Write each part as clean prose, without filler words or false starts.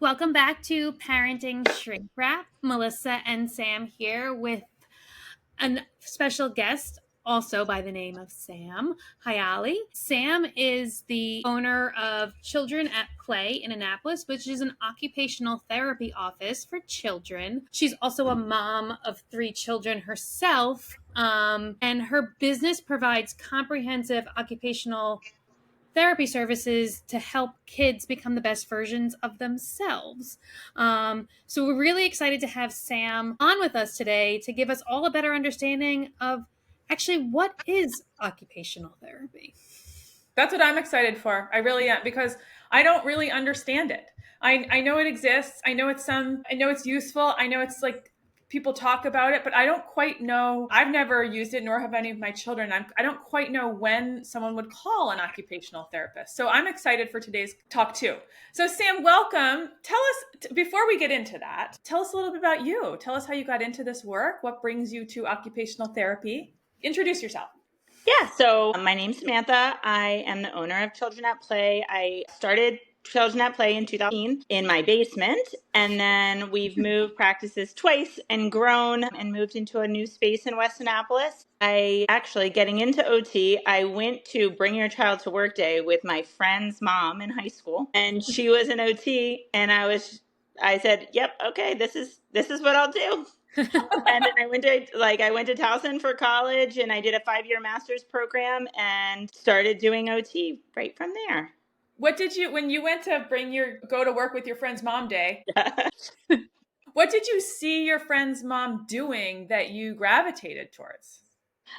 Welcome back to Parenting Shrink Wrap. Melissa and Sam here with a special guest, also by the name of Sam Hyali. Sam is the owner of Children at Play in Annapolis, which is an occupational therapy office for children. She's also a mom of 3 children herself, and her business provides comprehensive occupational therapy services to help kids become the best versions of themselves. So we're really excited to have Sam on with us today to give us all a better understanding of actually what is occupational therapy. That's what I'm excited for. I really am, because I don't really understand it. I know it exists. I know it's useful. I know it's like people talk about it, but I don't quite know. I've never used it, nor have any of my children. I don't quite know when someone would call an occupational therapist. So I'm excited for today's talk too. So Sam, welcome. Tell us, before we get into that, tell us a little bit about you. Tell us how you got into this work. What brings you to occupational therapy? Introduce yourself. Yeah, so my name's Samantha. I am the owner of Children at Play. I started Children at Play in 2000 in my basement, and then we've moved practices twice and grown and moved into a new space in West Annapolis. Getting into OT, I went to Bring Your Child to Work Day with my friend's mom in high school, and she was an OT, and I said, "Yep, okay, this is what I'll do." And then I went to Towson for college, and I did a 5-year master's program and started doing OT right from there. What did you, when you went to go to work with your friend's mom day, what did you see your friend's mom doing that you gravitated towards?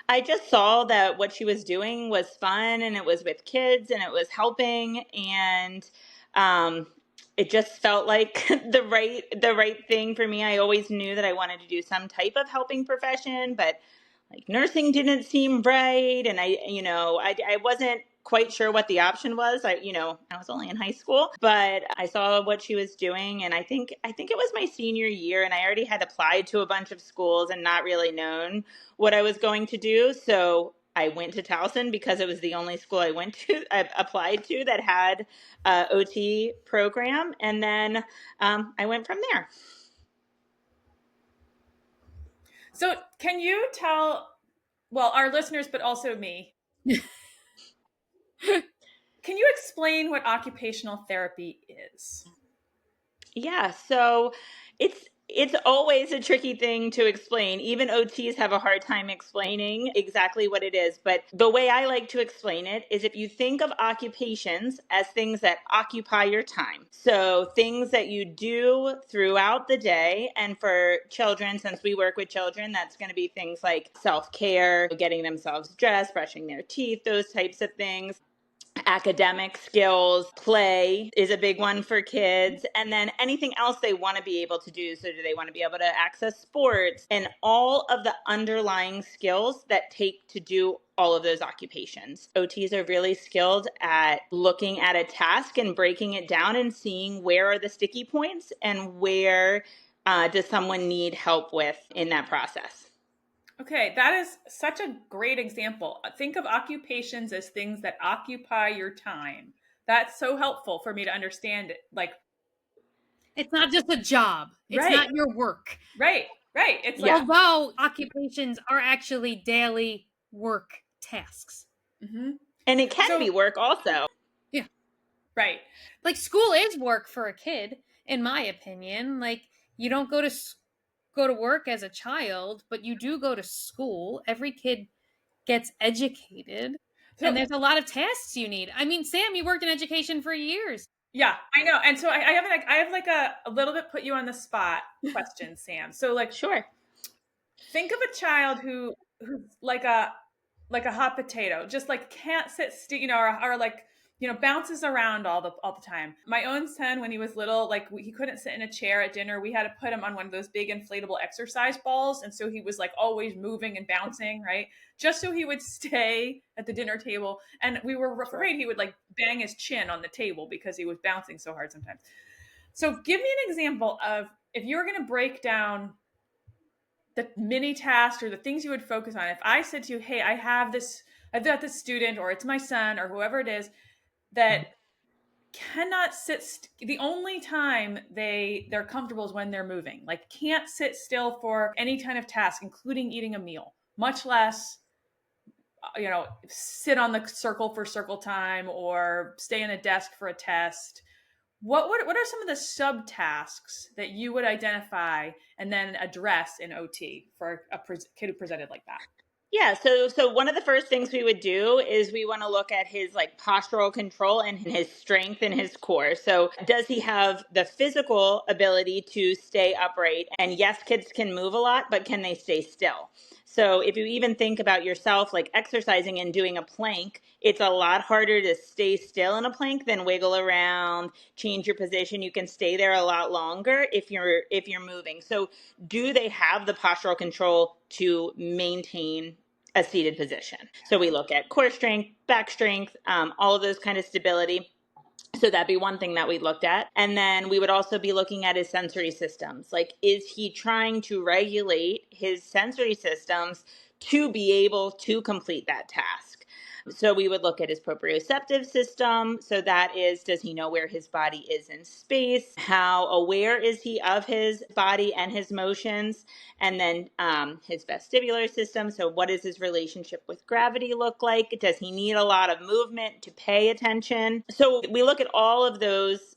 I just saw that what she was doing was fun, and it was with kids, and it was helping, and it just felt like the right thing for me. I always knew that I wanted to do some type of helping profession, but like nursing didn't seem right, and I wasn't quite sure what the option was. I was only in high school, but I saw what she was doing, and I think it was my senior year, and I already had applied to a bunch of schools and not really known what I was going to do. So I went to Towson because it was the only school I applied to that had a OT program, and then I went from there. So can you tell, well, our listeners, but also me, can you explain what occupational therapy is? Yeah, so it's always a tricky thing to explain. Even OTs have a hard time explaining exactly what it is. But the way I like to explain it is, if you think of occupations as things that occupy your time. So things that you do throughout the day. And for children, since we work with children, that's going to be things like self-care, getting themselves dressed, brushing their teeth, those types of things. Academic skills, play is a big one for kids, and then anything else they want to be able to do. So do they want to be able to access sports and all of the underlying skills that take to do all of those occupations? OTs are really skilled at looking at a task and breaking it down and seeing where are the sticky points and where does someone need help with in that process. Okay, that is such a great example. Think of occupations as things that occupy your time. That's so helpful for me to understand it. Like, it's not just a job. It's right. not your work. Right. It's like, although occupations are actually daily work tasks. Mm-hmm. And it can be work also. Yeah. Right. Like, school is work for a kid, in my opinion. Like, you don't go to work as a child, but you do go to school. Every kid gets educated, and there's a lot of tasks you need. I mean, Sam, you worked in education for years. Yeah, I know. And so I have a little bit put you on the spot question, Sam. So like, sure. Think of a child who's like a hot potato, just like can't sit still, or like, bounces around all the time. My own son, when he was little, like he couldn't sit in a chair at dinner. We had to put him on one of those big inflatable exercise balls. And so he was like always moving and bouncing, right? Just so he would stay at the dinner table. And we were afraid he would like bang his chin on the table because he was bouncing so hard sometimes. So give me an example of, if you were going to break down the mini tasks or the things you would focus on. If I said to you, hey, I've got this student, or it's my son, or whoever it is, that cannot the only time they're comfortable is when they're moving. Like can't sit still for any kind of task, including eating a meal, much less sit on the circle for circle time or stay in a desk for a test. What are some of the subtasks that you would identify and then address in OT for a kid who presented like that? Yeah, so one of the first things we would do is we want to look at his like postural control and his strength in his core. So does he have the physical ability to stay upright? And yes, kids can move a lot, but can they stay still? So if you even think about yourself like exercising and doing a plank, it's a lot harder to stay still in a plank than wiggle around, change your position. You can stay there a lot longer if you're moving. So do they have the postural control to maintain a seated position? So we look at core strength, back strength, all of those kind of stability. So that'd be one thing that we looked at. And then we would also be looking at his sensory systems. Like, is he trying to regulate his sensory systems to be able to complete that task? So we would look at his proprioceptive system. So that is, does he know where his body is in space? How aware is he of his body and his motions? And then his vestibular system. So what does his relationship with gravity look like? Does he need a lot of movement to pay attention? So we look at all of those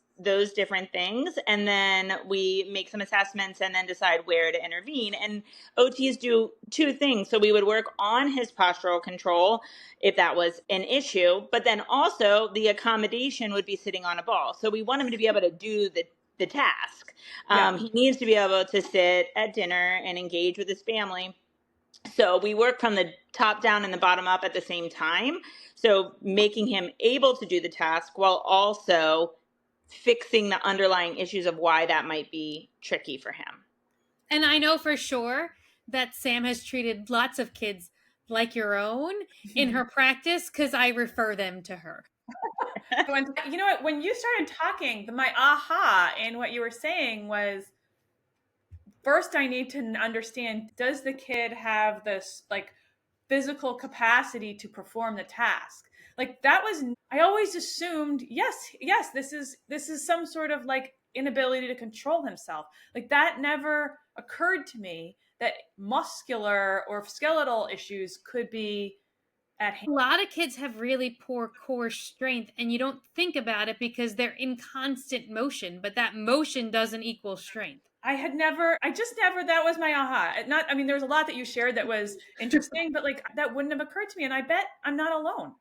different things, and then we make some assessments and then decide where to intervene. And OTs do two things. So we would work on his postural control if that was an issue, but then also the accommodation would be sitting on a ball. So we want him to be able to do the task. He needs to be able to sit at dinner and engage with his family. So we work from the top down and the bottom up at the same time. So making him able to do the task while also fixing the underlying issues of why that might be tricky for him. And I know for sure that Sam has treated lots of kids like your own in her practice because I refer them to her. You know what? When you started talking, my aha in what you were saying was, first I need to understand, does the kid have this like physical capacity to perform the task? Like that was, I always assumed, yes, this is some sort of like inability to control himself. Like that never occurred to me that muscular or skeletal issues could be at hand. A lot of kids have really poor core strength, and you don't think about it because they're in constant motion, but that motion doesn't equal strength. That was my aha. There was a lot that you shared that was interesting, but like that wouldn't have occurred to me. And I bet I'm not alone.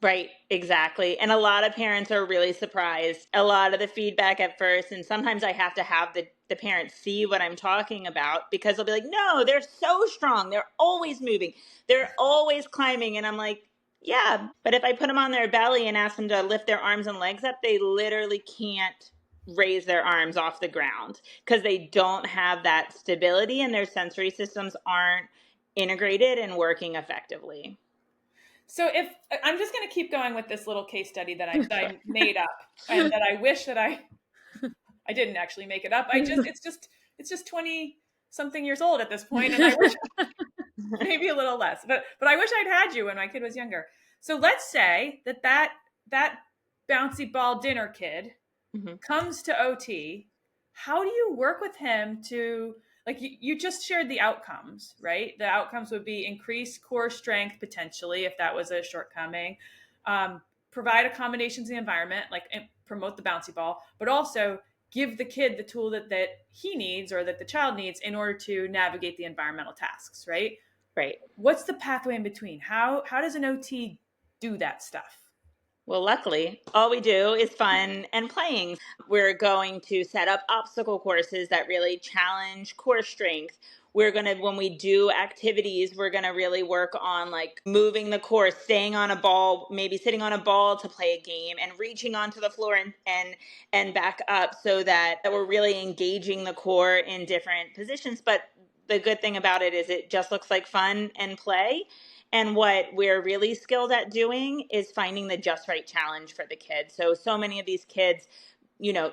Right, exactly. And a lot of parents are really surprised. A lot of the feedback at first, and sometimes I have to have the parents see what I'm talking about, because they'll be like, no, they're so strong. They're always moving. They're always climbing. And I'm like, yeah, but if I put them on their belly and ask them to lift their arms and legs up, they literally can't raise their arms off the ground because they don't have that stability and their sensory systems aren't integrated and working effectively. So if I'm just going to keep going with this little case study that I made up, and that I wish that I didn't actually make it up. It's just 20 something years old at this point, and I wish maybe a little less, but I wish I'd had you when my kid was younger. So let's say that bouncy ball dinner kid comes to OT. How do you work with him to, like, you just shared the outcomes, right? The outcomes would be increased core strength, potentially, if that was a shortcoming, provide accommodations in the environment, like promote the bouncy ball, but also give the kid the tool that he needs or that the child needs in order to navigate the environmental tasks, right? Right. What's the pathway in between? How does an OT do that stuff? Well, luckily, all we do is fun and playing. We're going to set up obstacle courses that really challenge core strength. We're going to, when we do activities, we're going to really work on like moving the core, staying on a ball, maybe sitting on a ball to play a game, and reaching onto the floor and back up, so that we're really engaging the core in different positions. But the good thing about it is it just looks like fun and play. And what we're really skilled at doing is finding the just right challenge for the kids. So many of these kids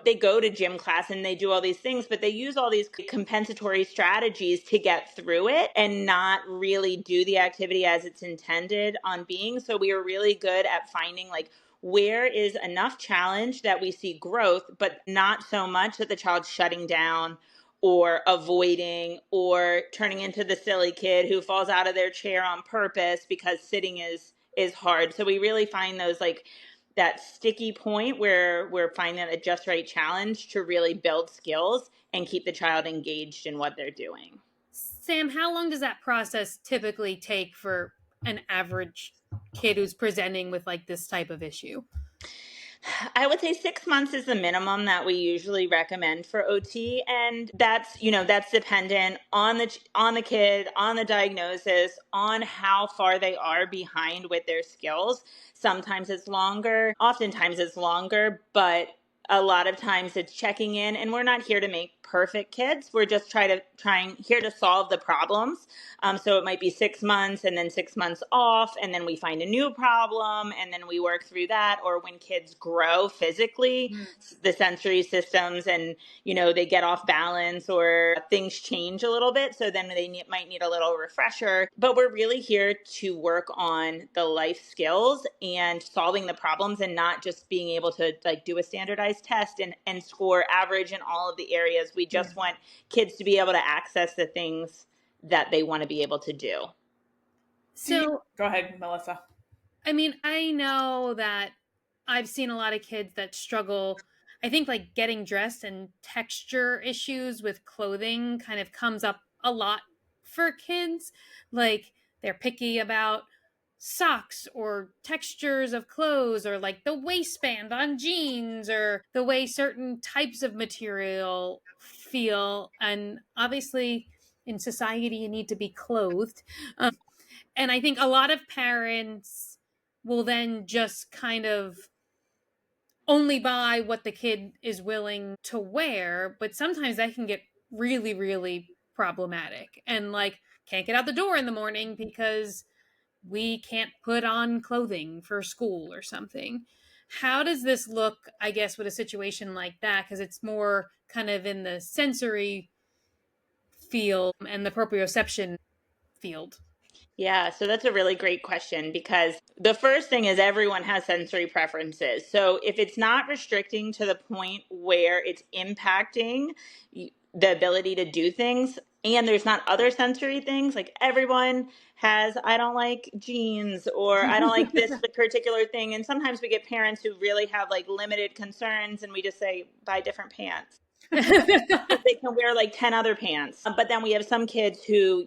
they go to gym class and they do all these things, but they use all these compensatory strategies to get through it and not really do the activity as it's intended on being. So we are really good at finding like where is enough challenge that we see growth, but not so much that the child's shutting down or avoiding or turning into the silly kid who falls out of their chair on purpose because sitting is hard. So we really find those like that sticky point where we're finding that just right challenge to really build skills and keep the child engaged in what they're doing. Sam, how long does that process typically take for an average kid who's presenting with like this type of issue? I would say 6 months is the minimum that we usually recommend for OT, and that's dependent on the kid, on the diagnosis, on how far they are behind with their skills. Sometimes it's longer, oftentimes it's longer, but a lot of times it's checking in, and we're not here to make perfect kids. We're just here to solve the problems. So it might be 6 months and then 6 months off, and then we find a new problem, and then we work through that. Or when kids grow physically, the sensory systems, and they get off balance or things change a little bit, so then they might need a little refresher. But we're really here to work on the life skills and solving the problems, and not just being able to like do a standardized test and score average in all of the areas. We just want kids to be able to access the things that they want to be able to do. So go ahead, Melissa. I mean, I know that I've seen a lot of kids that struggle. I think like getting dressed and texture issues with clothing kind of comes up a lot for kids. Like they're picky about socks or textures of clothes, or like the waistband on jeans, or the way certain types of material feel. And obviously in society you need to be clothed. And I think a lot of parents will then just kind of only buy what the kid is willing to wear, but sometimes that can get really, really problematic, and like can't get out the door in the morning because we can't put on clothing for school or something. How does this look, I guess, with a situation like that? Because it's more kind of in the sensory field and the proprioception field. Yeah, so that's a really great question, because the first thing is everyone has sensory preferences. So if it's not restricting to the point where it's impacting the ability to do things, and there's not other sensory things, like everyone has, I don't like jeans, or I don't like this particular thing. And sometimes we get parents who really have like limited concerns, and we just say, buy different pants. They can wear like 10 other pants. But then we have some kids who,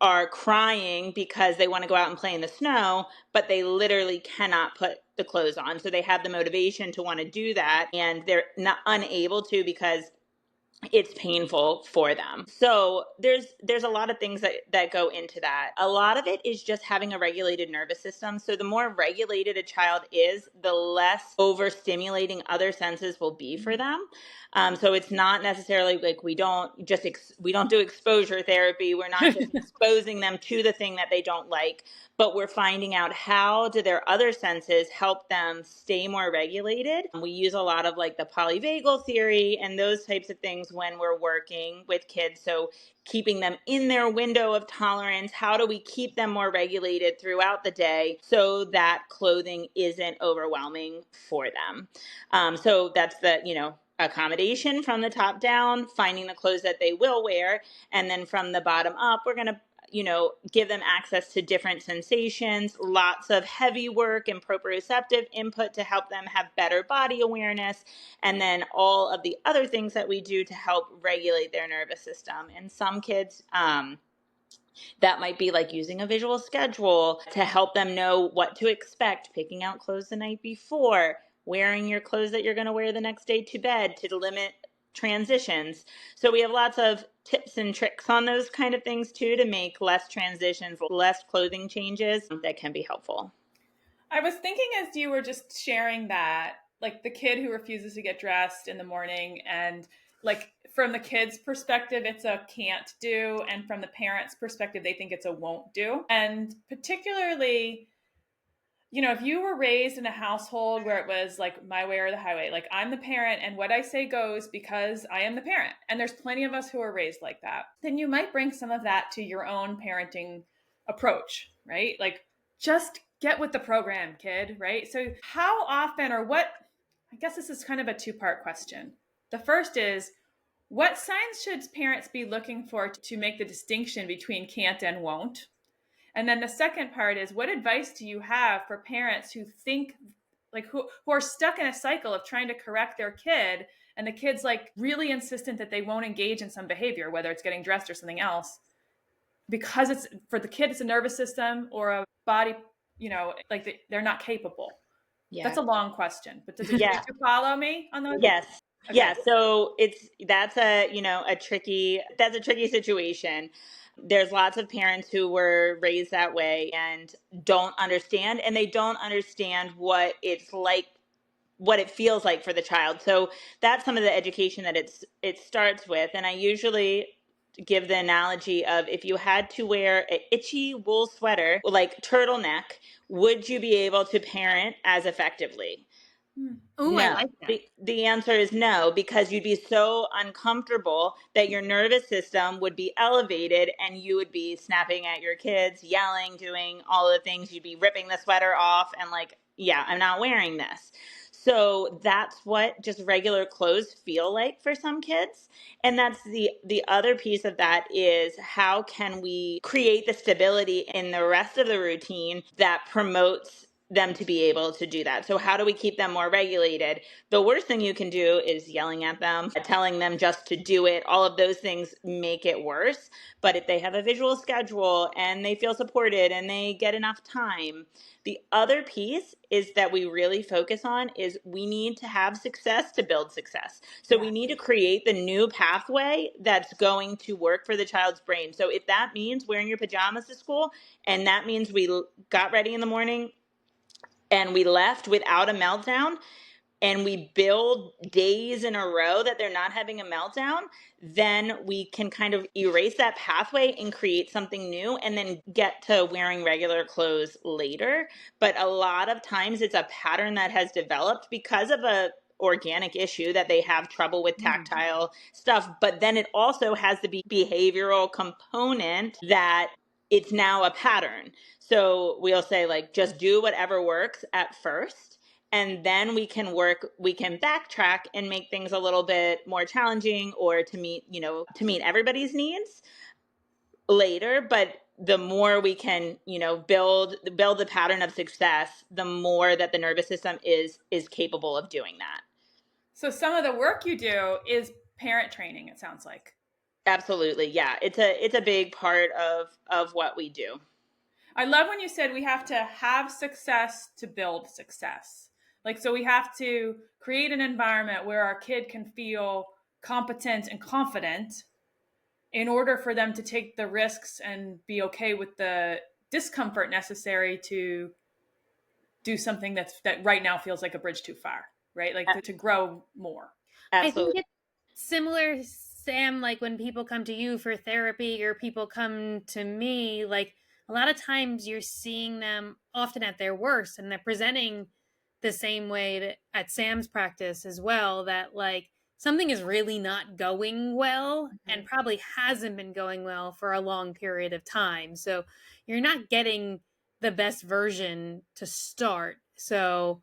are crying because they want to go out and play in the snow, but they literally cannot put the clothes on. So they have the motivation to want to do that, and they're not unable to because it's painful for them. So there's a lot of things that go into that. A lot of it is just having a regulated nervous system. So the more regulated a child is, the less overstimulating other senses will be for them. So it's not necessarily like we don't do exposure therapy. We're not just exposing them to the thing that they don't like, but we're finding out how do their other senses help them stay more regulated. We use a lot of like the polyvagal theory and those types of things when we're working with kids. So keeping them in their window of tolerance, how do we keep them more regulated throughout the day so that clothing isn't overwhelming for them? So that's the, accommodation from the top down, finding the clothes that they will wear. And then from the bottom up, we're going to give them access to different sensations, lots of heavy work and proprioceptive input to help them have better body awareness, and then all of the other things that we do to help regulate their nervous system. And some kids, that might be like using a visual schedule to help them know what to expect, picking out clothes the night before, wearing your clothes that you're going to wear the next day to bed to limit transitions. So we have lots of tips and tricks on those kind of things too, to make less transitions, less clothing changes that can be helpful. I was thinking as you were just sharing that, like the kid who refuses to get dressed in the morning, and like from the kid's perspective, it's a can't do. And from the parent's perspective, they think it's a won't do. And particularly if you were raised in a household where it was like my way or the highway, like I'm the parent and what I say goes because I am the parent, and there's plenty of us who are raised like that, then you might bring some of that to your own parenting approach, right? Like, just get with the program, kid, right? So how often, or what, I guess this is kind of a two-part question. The first is, what signs should parents be looking for to make the distinction between can't and won't? And then the second part is, what advice do you have for parents who think, like, who are stuck in a cycle of trying to correct their kid, and the kid's like really insistent that they won't engage in some behavior, whether it's getting dressed or something else, because it's, for the kid, it's a nervous system or a body, like they're not capable. Yeah. That's a long question, but did Yeah. you follow me on those? Yes. Okay. Yeah. So that's a tricky situation. There's lots of parents who were raised that way and don't understand, and they don't understand what it's like, what it feels like for the child. So that's some of the education that it starts with. And I usually give the analogy of, if you had to wear an itchy wool sweater, like turtleneck, would you be able to parent as effectively? Oh, I No. like that. The answer is no, because you'd be so uncomfortable that your nervous system would be elevated and you would be snapping at your kids, yelling, doing all the things. You'd be ripping the sweater off and like, yeah, I'm not wearing this. So that's what just regular clothes feel like for some kids. And that's the other piece of that is, how can we create the stability in the rest of the routine that promotes them to be able to do that? So how do we keep them more regulated? The worst thing you can do is yelling at them, telling them just to do it. All of those things make it worse. But if they have a visual schedule and they feel supported and they get enough time, the other piece is that we really focus on is, we need to have success to build success. So we need to create the new pathway that's going to work for the child's brain. So if that means wearing your pajamas to school, and that means we got ready in the morning and we left without a meltdown, and we build days in a row that they're not having a meltdown, then we can kind of erase that pathway and create something new, and then get to wearing regular clothes later. But a lot of times it's a pattern that has developed because of a organic issue that they have trouble with tactile stuff. But then it also has the behavioral component that it's now a pattern. So we'll say, like, just do whatever works at first, and then we can backtrack and make things a little bit more challenging, or to meet everybody's needs later. But the more we can, build the pattern of success, the more that the nervous system is capable of doing that. So some of the work you do is parent training, it sounds like. Absolutely. Yeah. It's a big part of what we do. I love when you said we have to have success to build success. Like, so we have to create an environment where our kid can feel competent and confident in order for them to take the risks and be okay with the discomfort necessary to do something that right now feels like a bridge too far, right? Like to grow more. Absolutely. I think it's similar, Sam, like when people come to you for therapy or people come to me, like a lot of times you're seeing them often at their worst, and they're presenting the same way at Sam's practice as well, that like something is really not going well, and probably hasn't been going well for a long period of time. So you're not getting the best version to start. So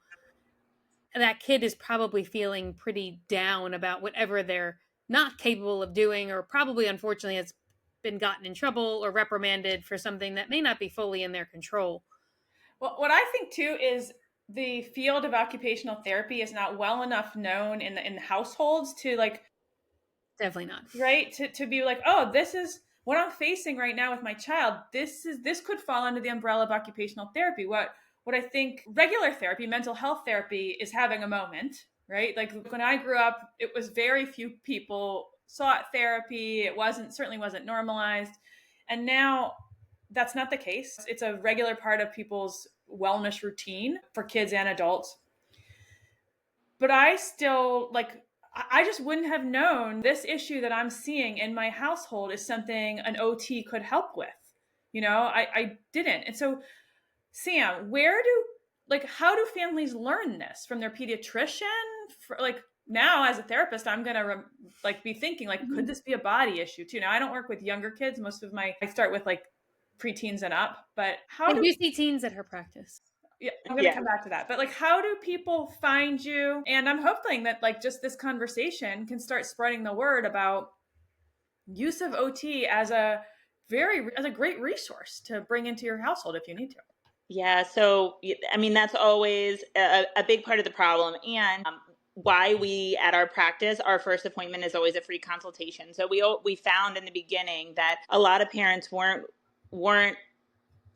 that kid is probably feeling pretty down about whatever they're not capable of doing, or probably unfortunately has been gotten in trouble or reprimanded for something that may not be fully in their control. Well, what I think too is the field of occupational therapy is not well enough known in the households to, like, Definitely not. right, to be like, oh, this is what I'm facing right now with my child. This could fall under the umbrella of occupational therapy. What I think regular therapy, mental health therapy, is having a moment, right? Like when I grew up, it was very few people sought therapy. It certainly wasn't normalized. And now that's not the case. It's a regular part of people's wellness routine for kids and adults. But I still, like, I just wouldn't have known this issue that I'm seeing in my household is something an OT could help with. I didn't. And so, Sam, where like, how do families learn this from their pediatrician? Like, now as a therapist, I'm going to be thinking, like, could this be a body issue too? Now, I don't work with younger kids. I start with like preteens and up, but I do see teens at her practice. Yeah, I'm going to come back to that. But like, how do people find you? And I'm hoping that like just this conversation can start spreading the word about use of OT as a great resource to bring into your household if you need to. Yeah. So, I mean, that's always a big part of the problem. And why we, at our practice, our first appointment is always a free consultation. So we found in the beginning that a lot of parents weren't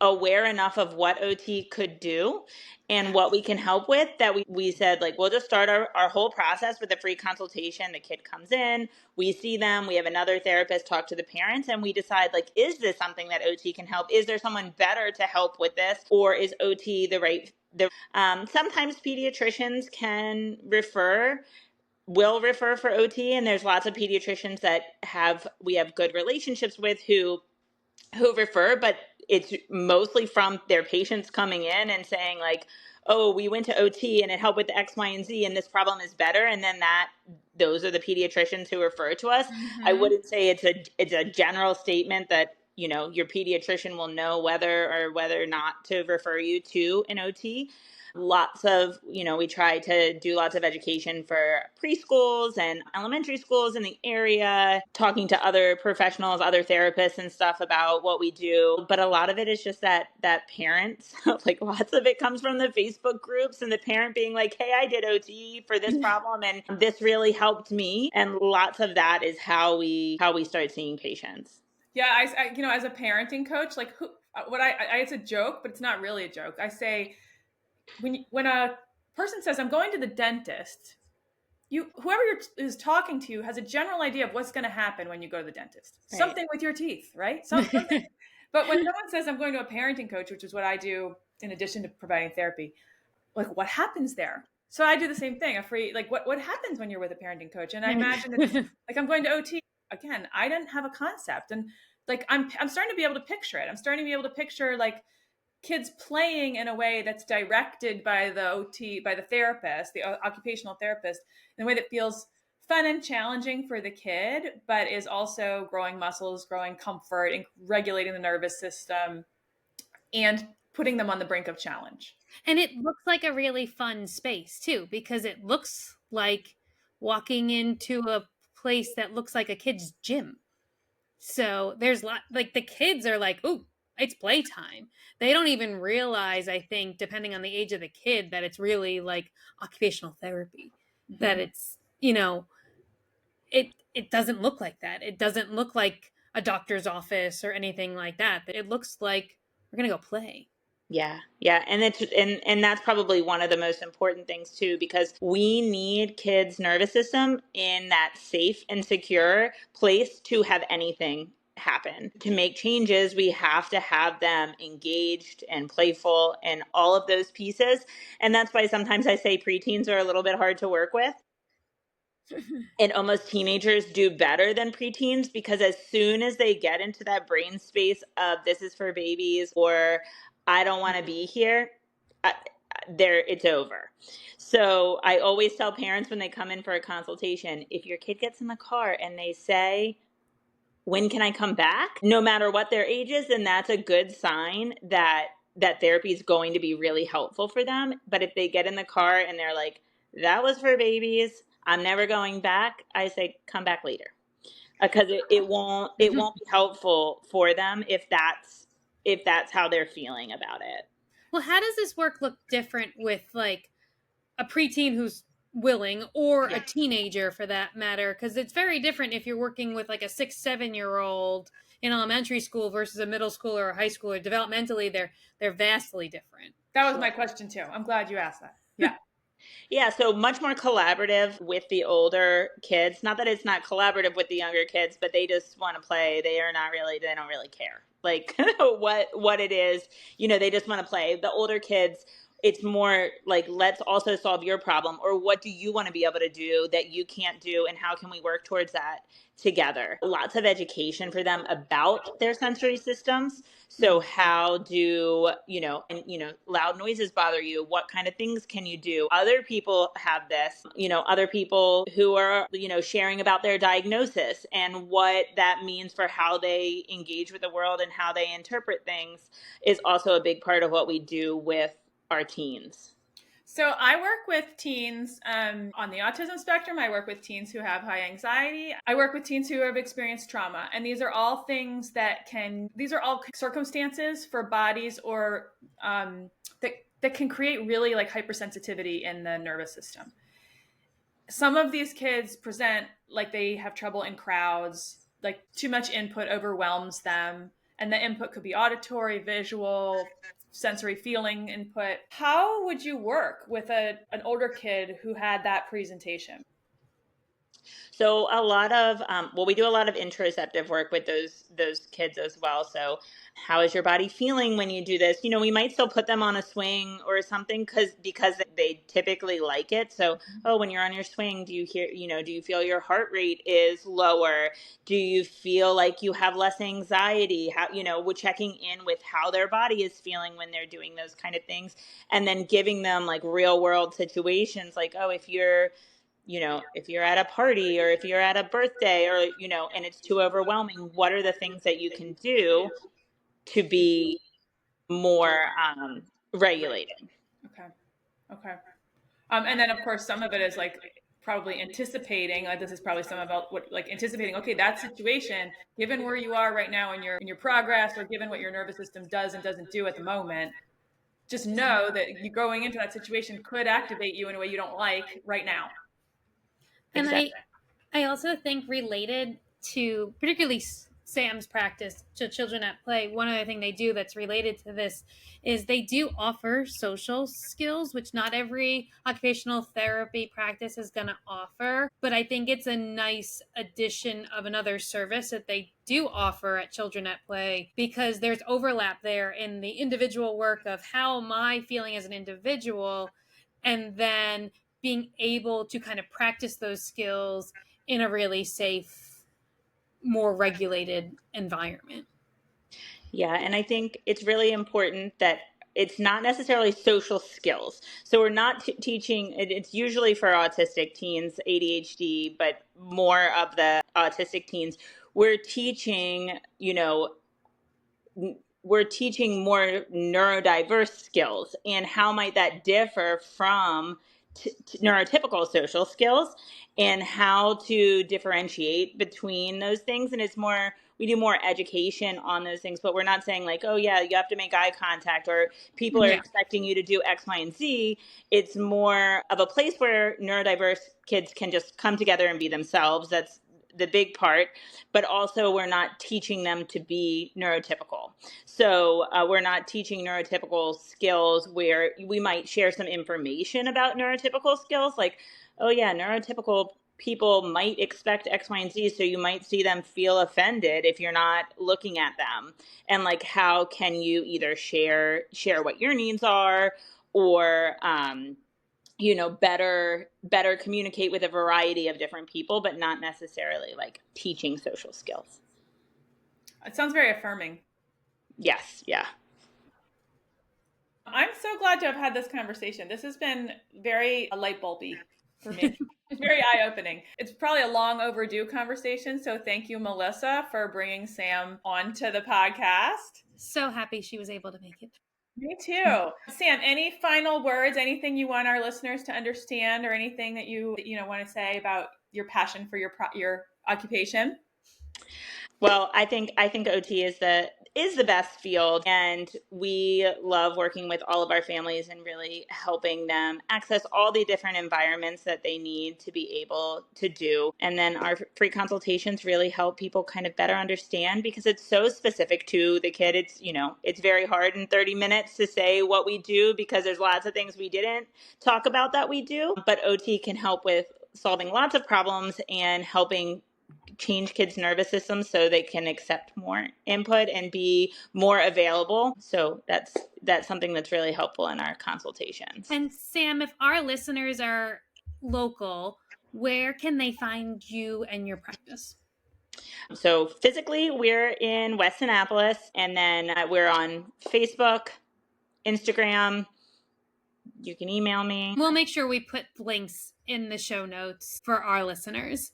aware enough of what OT could do and what we can help with, that we said, like, we'll just start our whole process with a free consultation. The kid comes in, we see them, we have another therapist talk to the parents, and we decide, like, is this something that OT can help? Is there someone better to help with this? Or is OT the right? Sometimes pediatricians will refer for OT, and there's lots of pediatricians that we have good relationships with who refer, but it's mostly from their patients coming in and saying, like, oh, we went to OT and it helped with the X, Y, and Z, and this problem is better. And then those are the pediatricians who refer to us. Mm-hmm. I wouldn't say it's a general statement that, your pediatrician will know whether or not to refer you to an OT. We try to do lots of education for preschools and elementary schools in the area, talking to other professionals, other therapists and stuff about what we do. But a lot of it is just that parents, like, lots of it comes from the Facebook groups and the parent being like, hey, I did OT for this problem and this really helped me. And lots of that is how we start seeing patients. Yeah. I as a parenting coach, like, it's a joke, but it's not really a joke. I say, when a person says, I'm going to the dentist, whoever is talking to you has a general idea of what's going to happen when you go to the dentist. Right. Something with your teeth, right? Something. But when someone says, I'm going to a parenting coach, which is what I do in addition to providing therapy, like, what happens there? So I do the same thing. What happens when you're with a parenting coach? And I imagine it's like, I'm going to OT. Again, I didn't have a concept. And like, I'm starting to be able to picture it. I'm starting to be able to picture, like, kids playing in a way that's directed by the therapist, the occupational therapist, in a way that feels fun and challenging for the kid, but is also growing muscles, growing comfort, and regulating the nervous system, and putting them on the brink of challenge. And it looks like a really fun space too, because it looks like walking into a place that looks like a kid's gym. So there's like the kids are like, ooh, it's playtime. They don't even realize, I think, depending on the age of the kid, that it's really like occupational therapy. Mm-hmm. That it's, it doesn't look like that. It doesn't look like a doctor's office or anything like that. It looks like we're going to go play. Yeah. Yeah. And that's probably one of the most important things too, because we need kids' nervous system in that safe and secure place to have anything happen. To make changes, we have to have them engaged and playful and all of those pieces. And that's why sometimes I say preteens are a little bit hard to work with. And almost teenagers do better than preteens, because as soon as they get into that brain space of this is for babies or I don't want to be here, it's over. So I always tell parents when they come in for a consultation, if your kid gets in the car and they say, when can I come back? No matter what their age is, then that's a good sign that therapy is going to be really helpful for them. But if they get in the car and they're like, that was for babies, I'm never going back, I say, come back later. Because it won't be helpful for them if that's how they're feeling about it. Well, how does this work look different with like a preteen who's willing, or a teenager for that matter? Because it's very different if you're working with like a 6-7-year-old in elementary school versus a middle school or a high schooler. Developmentally, they're vastly different. That was my question too. I'm glad you asked that. Yeah. Yeah, so much more collaborative with the older kids. Not that it's not collaborative with the younger kids, but they just want to play. They don't really care, like, what it is. They just want to play. The older kids, It's more like, let's also solve your problem, or what do you want to be able to do that you can't do, and how can we work towards that together? Lots of education for them about their sensory systems. So how do, loud noises bother you? What kind of things can you do? Other people have this, other people who are, sharing about their diagnosis and what that means for how they engage with the world and how they interpret things is also a big part of what we do with our teens. So I work with teens on the autism spectrum. I work with teens who have high anxiety. I work with teens who have experienced trauma. And these are all things these are all circumstances for bodies or that can create really like hypersensitivity in the nervous system. Some of these kids present like they have trouble in crowds, like too much input overwhelms them. And the input could be auditory, visual, sensory feeling input. How would you work with an older kid who had that presentation? So a lot of, we do a lot of interoceptive work with those kids as well. So how is your body feeling when you do this? We might still put them on a swing or something because they typically like it. So, when you're on your swing, do you feel your heart rate is lower? Do you feel like you have less anxiety? How, we're checking in with how their body is feeling when they're doing those kind of things. And then giving them like real world situations, like, if you're at a party or if you're at a birthday or, and it's too overwhelming, what are the things that you can do to be more regulated? Okay. And then of course, some of it is like probably anticipating, like this is probably some about what, like anticipating, okay, that situation, given where you are right now in your progress, or given what your nervous system does and doesn't do at the moment, just know that you going into that situation could activate you in a way you don't like right now. And I also think, related to particularly Sam's practice to children at play, one other thing they do that's related to this is they do offer social skills, which not every occupational therapy practice is going to offer. But I think it's a nice addition of another service that they do offer at children at play, because there's overlap there in the individual work of how am I feeling as an individual, and then being able to kind of practice those skills in a really safe, more regulated environment. Yeah, and I think it's really important that it's not necessarily social skills. So we're not teaching, it's usually for autistic teens, ADHD, but more of the autistic teens. We're teaching, more neurodiverse skills, and how might that differ from neurotypical social skills, and how to differentiate between those things. And we do more education on those things, but we're not saying like, oh yeah, you have to make eye contact, or people are expecting you to do X, Y, and Z. It's more of a place where neurodiverse kids can just come together and be themselves. That's the big part. But also, we're not teaching them to be neurotypical. So we're not teaching neurotypical skills where we might share some information about neurotypical skills, like, oh yeah, neurotypical people might expect X, Y, and Z, so you might see them feel offended if you're not looking at them. And like, how can you either share what your needs are, or better communicate with a variety of different people, but not necessarily like teaching social skills. It sounds very affirming. Yes. Yeah. I'm so glad to have had this conversation. This has been very light bulby for me. It's very eye-opening. It's probably a long overdue conversation. So thank you, Melissa, for bringing Sam onto the podcast. So happy she was able to make it. Me too. Sam, any final words, anything you want our listeners to understand, or anything that you want to say about your passion for your occupation? Well, I think OT is the best field, and we love working with all of our families and really helping them access all the different environments that they need to be able to do. And then our free consultations really help people kind of better understand, because it's so specific to the kid. It's very hard in 30 minutes to say what we do, because there's lots of things we didn't talk about that we do. But OT can help with solving lots of problems and helping change kids' nervous systems so they can accept more input and be more available. So that's something that's really helpful in our consultations. And Sam, if our listeners are local, where can they find you and your practice? So physically, we're in West Annapolis, and then we're on Facebook, Instagram. You can email me. We'll make sure we put links in the show notes for our listeners.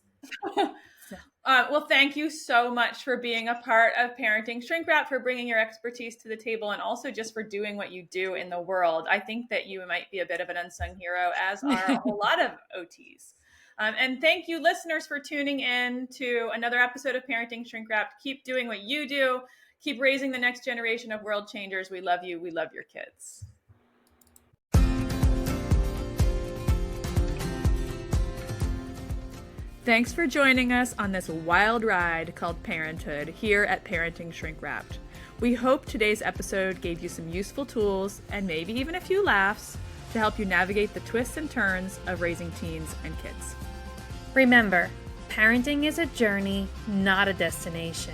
Well, thank you so much for being a part of Parenting Shrink Wrap, for bringing your expertise to the table, and also just for doing what you do in the world. I think that you might be a bit of an unsung hero, as are a whole lot of OTs. And thank you, listeners, for tuning in to another episode of Parenting Shrink Wrap. Keep doing what you do. Keep raising the next generation of world changers. We love you. We love your kids. Thanks for joining us on this wild ride called parenthood here at Parenting Shrink Wrapped. We hope today's episode gave you some useful tools and maybe even a few laughs to help you navigate the twists and turns of raising teens and kids. Remember, parenting is a journey, not a destination.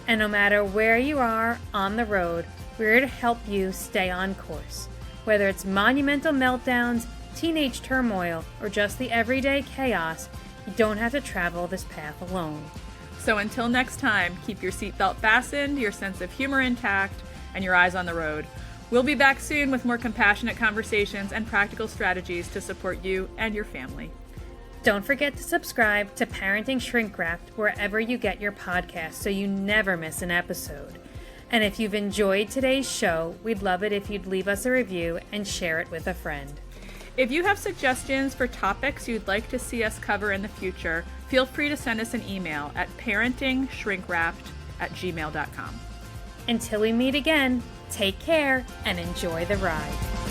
And no matter where you are on the road, we're here to help you stay on course. Whether it's monumental meltdowns, teenage turmoil, or just the everyday chaos, you don't have to travel this path alone. So until next time, keep your seatbelt fastened, your sense of humor intact, and your eyes on the road. We'll be back soon with more compassionate conversations and practical strategies to support you and your family. Don't forget to subscribe to Parenting Shrink Wrapped wherever you get your podcasts so you never miss an episode. And if you've enjoyed today's show, we'd love it if you'd leave us a review and share it with a friend. If you have suggestions for topics you'd like to see us cover in the future, feel free to send us an email at parentingshrinkwrapped@gmail.com. Until we meet again, take care and enjoy the ride.